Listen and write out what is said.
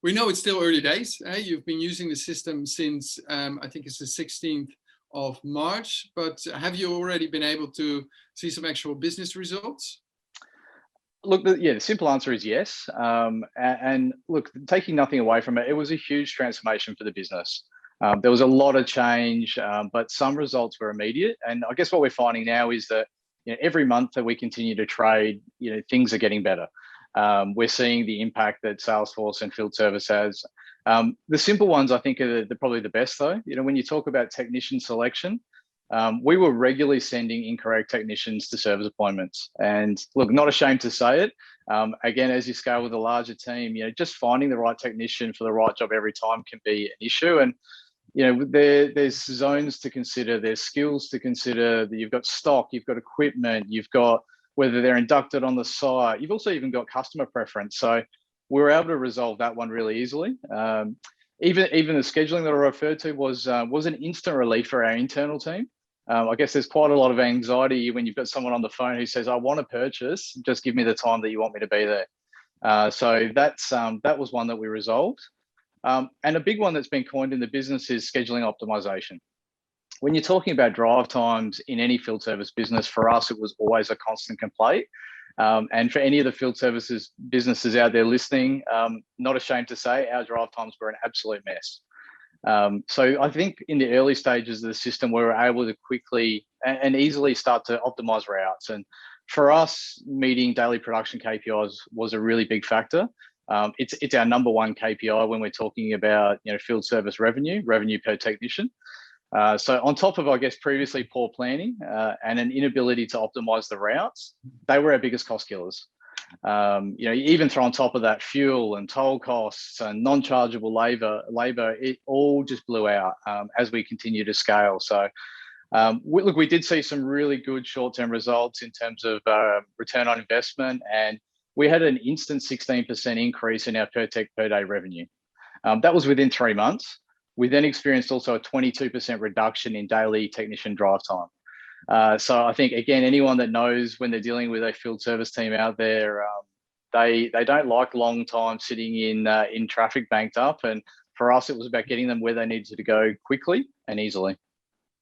We know it's still early days. You've been using the system since I think it's the 16th of March, but have you already been able to see some actual business results? Look, the simple answer is yes. And look, taking nothing away from it, it was a huge transformation for the business. There was a lot of change, but some results were immediate. And I guess what we're finding now is that every month that we continue to trade, things are getting better. We're seeing the impact that Salesforce and Field Service has. The simple ones, I think, are probably the best, though. When you talk about technician selection, we were regularly sending incorrect technicians to service appointments. And look, not ashamed to say it. Again, as you scale with a larger team, just finding the right technician for the right job every time can be an issue. And there's zones to consider, there's skills to consider, that you've got stock, you've got equipment, you've got whether they're inducted on the site. You've also even got customer preference. So we were able to resolve that one really easily. Even the scheduling that I referred to was an instant relief for our internal team. I guess there's quite a lot of anxiety when you've got someone on the phone who says, "I want to purchase, just give me the time that you want me to be there." So that was one that we resolved. And a big one that's been coined in the business is scheduling optimization. When you're talking about drive times in any field service business, for us, it was always a constant complaint. And for any of the field services businesses out there listening, not ashamed to say our drive times were an absolute mess. So I think in the early stages of the system, we were able to quickly and easily start to optimize routes. And for us, meeting daily production KPIs was a really big factor. It's our number one KPI when we're talking about field service revenue per technician. So on top of, I guess, previously poor planning and an inability to optimize the routes, they were our biggest cost killers. Even throw on top of that fuel and toll costs and non-chargeable labor, it all just blew out as we continue to scale. So we did see some really good short-term results in terms of return on investment, and we had an instant 16% increase in our per tech per day revenue. That was within 3 months. We then experienced also a 22% reduction in daily technician drive time. So I think, again, anyone that knows when they're dealing with a field service team out there, they don't like long time sitting in traffic banked up. And for us, it was about getting them where they needed to go quickly and easily.